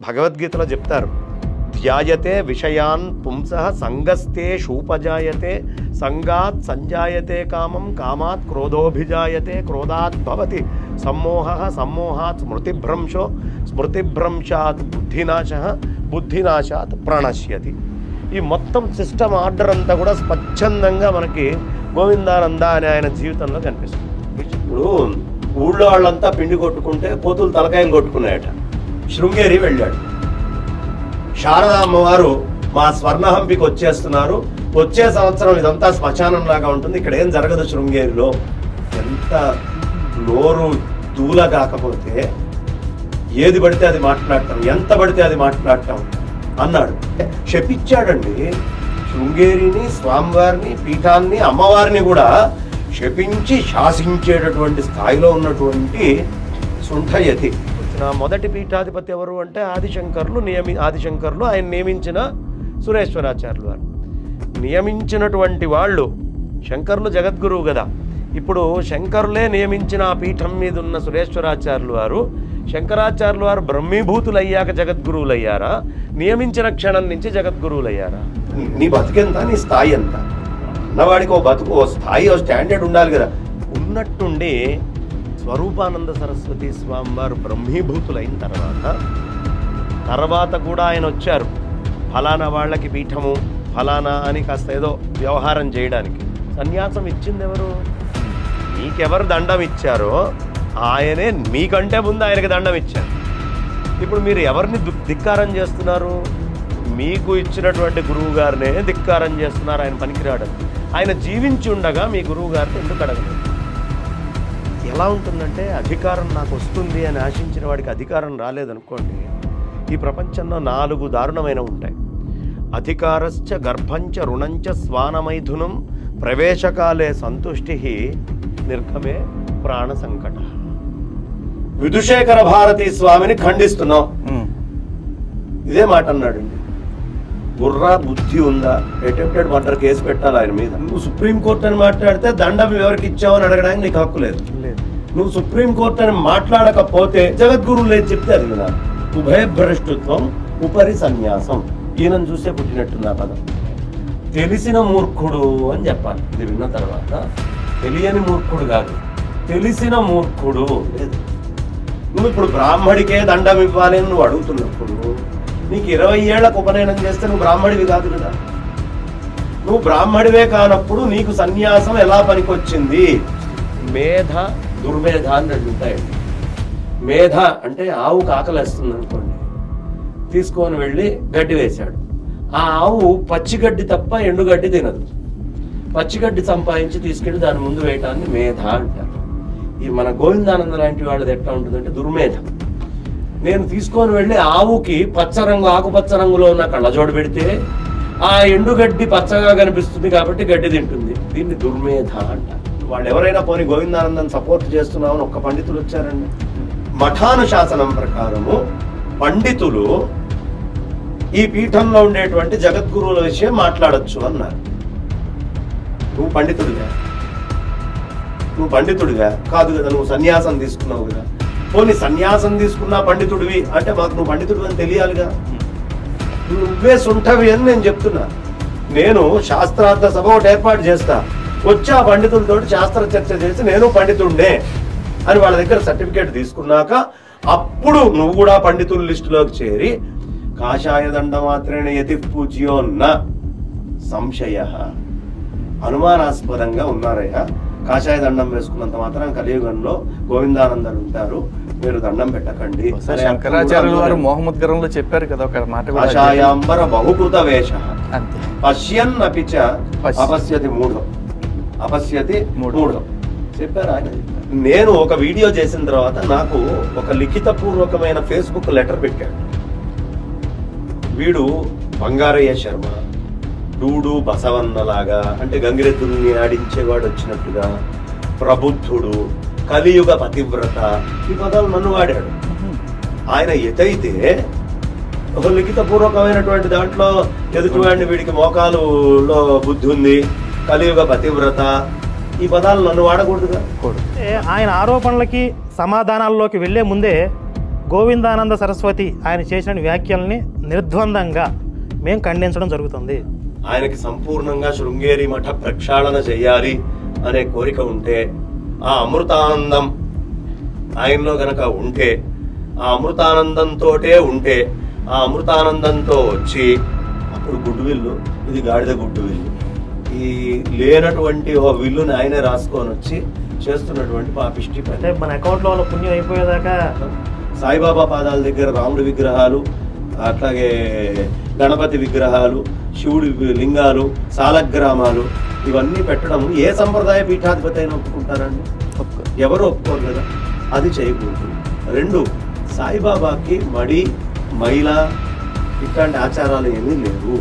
భగవద్గీతలో చెప్తారు, ధ్యాయతే విషయాన్ పుంసః సంగస్తే షూపజాయతే సంగాత్ సంజాయతే కామం కామాత్ క్రోధోభిజాయతే క్రోధాత్ భవతి సమ్మోహః సమ్మోహాత్ స్మృతిభ్రంశో స్మృతిభ్రంశాత్ బుద్ధినాశః బుద్ధినాశాత్ ప్రణశ్యతి. ఈ మొత్తం సిస్టమ్ ఆర్డర్ అంతా కూడా స్వచ్ఛందంగా మనకి గోవిందానంద అనే ఆయన జీవితంలో కనిపిస్తుంది. ఇప్పుడు ఊళ్ళో వాళ్ళంతా పిండి కొట్టుకుంటే కోతులు తలకాయలు కొట్టుకున్నాయట. శృంగేరి వెళ్ళాడు. శారదా అమ్మవారు మా స్వర్ణహంపికి వచ్చేస్తున్నారు, వచ్చే సంవత్సరం ఇదంతా శ్మశానం లాగా ఉంటుంది, ఇక్కడ ఏం జరగదు శృంగేరిలో. ఎంత నోరు దూల కాకపోతే ఏది పడితే అది మాట్లాడటం, ఎంత పడితే అది మాట్లాడటం అన్నాడు. శపించాడండి శృంగేరిని, స్వామివారిని, పీఠాన్ని, అమ్మవారిని కూడా శపించి శాసించేటటువంటి స్థాయిలో ఉన్నటువంటి శుంఠయతి. మొదటి పీఠాధిపతి ఎవరు అంటే ఆదిశంకర్లు ఆయన నియమించిన సురేశ్వరాచార్యులు వారు. నియమించినటువంటి వాళ్ళు, శంకర్లు జగద్గురువు కదా, ఇప్పుడు శంకరులే నియమించిన ఆ పీఠం మీద ఉన్న సురేశ్వరాచార్యులు వారు, శంకరాచార్యులు వారు బ్రహ్మీభూతులు అయ్యాక జగద్గురువులు అయ్యారా, నియమించిన క్షణం నుంచి జగద్గురువులు అయ్యారా? నీ బతుకెంత, నీ స్థాయి ఎంత అన్నవాడికి ఓ బతుకు, ఓ స్థాయి, ఓ స్టాండర్డ్ ఉండాలి కదా. ఉన్నట్టుండి స్వరూపానంద సరస్వతి స్వామి వారు బ్రహ్మీభూతులైన తర్వాత కూడా ఆయన వచ్చారు ఫలానా వాళ్ళకి పీఠము ఫలానా అని కాస్త ఏదో వ్యవహారం చేయడానికి. సన్యాసం ఇచ్చింది ఎవరు? మీకెవరు దండం ఇచ్చారో ఆయనే మీకంటే ముందు ఆయనకి దండం ఇచ్చారు. ఇప్పుడు మీరు ఎవరిని ధిక్కారం చేస్తున్నారు? మీకు ఇచ్చినటువంటి గురువు గారినే ధిక్కారం చేస్తున్నారు. ఆయన పనికిరాడు. ఆయన జీవించి ఉండగా మీ గురువు గారిని ఎందుకు అడగలేదు? ఎలా ఉంటుందంటే, అధికారం నాకు వస్తుంది అని ఆశించిన వాడికి అధికారం రాలేదనుకోండి, ఈ ప్రపంచంలో 4 దారుణమైన ఉంటాయి. అధికారశ్చ గర్భంచ రుణంచ స్వానమైథునం ప్రవేశకాలే సంతుష్టి నిర్గమే ప్రాణ సంకట. విధుశేఖర భారతీ స్వామిని ఖండిస్తున్నాం. ఇదే మాట అన్నాడండి. బుర్రా బుద్ధి ఉందా? అటెంప్టెడ్ మర్డర్ కేసు పెట్టాలి ఆయన మీద. నువ్వు సుప్రీంకోర్టు అని మాట్లాడితే దండం ఎవరికి ఇచ్చావు అని అడగడానికి నీకు హక్కు లేదు. నువ్వు సుప్రీంకోర్టు అని మాట్లాడకపోతే జగద్గురువులు ఏది చెప్తే అది వినాలి. ఉభయభ్రష్టుత్వం ఉపరి సన్యాసం. ఈయనను చూసే పుట్టినట్టుంది ఆ పదం. తెలిసిన మూర్ఖుడు అని చెప్పాలి. ఇది విన్న తర్వాత తెలియని మూర్ఖుడు కాదు, తెలిసిన మూర్ఖుడు. లేదు, నువ్వు ఇప్పుడు బ్రాహ్మడికే దండం ఇవ్వాలి అని నువ్వు అడుగుతున్నప్పుడు, నీకు 20 ఏళ్లకు ఉపనయనం చేస్తే నువ్వు బ్రాహ్మడివి కాదు కదా. నువ్వు బ్రాహ్మడివే కానప్పుడు నీకు సన్యాసం ఎలా పనికొచ్చింది? మేధ దుర్మేధ అని అడుగుతాయండి. మేధ అంటే ఆవుకు ఆకలేస్తుంది అనుకోండి, తీసుకొని వెళ్ళి గడ్డి వేశాడు. ఆ ఆవు పచ్చిగడ్డి తప్ప ఎండుగడ్డి తినదు. పచ్చిగడ్డి సంపాదించి తీసుకెళ్ళి దాని ముందు వేయటాన్ని మేధ అంటారు. ఈ మన గోవిందానంద లాంటి వాళ్ళది ఎట్లా ఉంటుందంటే దుర్మేధ. నేను తీసుకొని వెళ్ళి ఆవుకి పచ్చరంగు ఆకుపచ్చ రంగులో ఉన్న కళ్ళజోడు పెడితే ఆ ఎండుగడ్డి పచ్చగా కనిపిస్తుంది కాబట్టి గడ్డి తింటుంది. దీన్ని దుర్మేధ అంటారు. వాళ్ళు ఎవరైనా పోనీ గోవిందానందం సపోర్ట్ చేస్తున్నామని ఒక్క పండితులు వచ్చారండి. మఠానుశాసనం ప్రకారము పండితులు ఈ పీఠంలో ఉండేటువంటి జగద్గురువుల విషయం మాట్లాడచ్చు అన్నారు. నువ్వు పండితుడిగా కాదు కదా, నువ్వు సన్యాసం తీసుకున్నావు కదా. పోనీ సన్యాసం తీసుకున్నా పండితుడివి అంటే మాకు నువ్వు పండితుడివి అని తెలియాలిగా. నువ్వే సుంఠవి అని నేను చెప్తున్నా. నేను శాస్త్రార్థ సభ ఒకటి ఏర్పాటు చేస్తా, వచ్చి ఆ పండితులతో శాస్త్ర చర్చ చేసి నేను పండితుడినే అని వాళ్ళ దగ్గర సర్టిఫికేట్ తీసుకున్నాక అప్పుడు నువ్వు కూడా పండితుల లిస్టులోకి చేరి కాషాయ దండ మాత్రమే యతి పూజ్యో న సంశయ, అనుమానాస్పదంగా ఉన్నారయ్యా, కాషాయ దండం వేసుకున్నంత మాత్రం కలియుగంలో గోవిందానందరు ఉంటారు, మీరు దండం పెట్టకండి. శంకరాచార్యులు వారు మోహమ్మద్ గరంలో చెప్పారు కదా ఒక మాట, కాషాయాంబర బహుకృత వేష పశ్యన్ అపిచ అపశ్యతి మూఢం, అపశ్యతి మూఢం చెప్పారు ఆయన. నేను ఒక వీడియో చేసిన తర్వాత నాకు ఒక లిఖిత పూర్వకమైన ఫేస్బుక్ లెటర్ పెట్టాడు. వీడు బంగారయ్య శర్మ, డూడు బసవన్నలాగా, అంటే గంగిరెద్దుల్ని ఆడించేవాడు వచ్చినట్టుగా, ప్రబుద్ధుడు, కలియుగ పతివ్రత, ఈ పదాలు నన్ను వాడాడు. ఆయన ఎతైతే ఒక లిఖిత పూర్వకమైనటువంటి దాంట్లో ఎదుటివాడిని వీడికి మోకాలులో బుద్ధి ఉంది, కలియుగ పతివ్రత, ఈ పదాలు నన్ను వాడకూడదుగా. ఆయన ఆరోపణలకి సమాధానాల్లోకి వెళ్లే ముందే గోవిందానంద సరస్వతి ఆయన చేసిన వ్యాఖ్యల్ని నిర్ద్వందంగా మేము ఖండించడం జరుగుతుంది. ఆయనకి సంపూర్ణంగా శృంగేరి మఠ ప్రక్షాళన చేయాలి అనే కోరిక ఉంటే, ఆ అమృతానందం ఆయనలో గనక ఉంటే, ఆ అమృతానందంతోటే ఉంటే, ఆ అమృతానందంతో వచ్చి అప్పుడు గుడ్డు విల్లు, ఇది గాడిద గుడ్డు విల్లు, ఈ లేనటువంటి ఓ విల్లుని ఆయనే రాసుకొని వచ్చి చేస్తున్నటువంటి పాపిష్టి పని. అంటే మన అకౌంట్లో వాళ్ళ పుణ్యం అయిపోయేదాకా సాయిబాబా పాదాల దగ్గర రాముడి విగ్రహాలు, అట్లాగే గణపతి విగ్రహాలు, శివుడి లింగాలు, సాలగ్రామాలు ఇవన్నీ పెట్టడం ఏ సంప్రదాయ పీఠాధిపతి అయినా ఒప్పుకుంటారండి? ఎవరు ఒప్పుకోరు కదా. అది చేయకూడదు. 2, సాయిబాబాకి మడి మైల ఇట్లాంటి ఆచారాలు ఏమీ లేవు.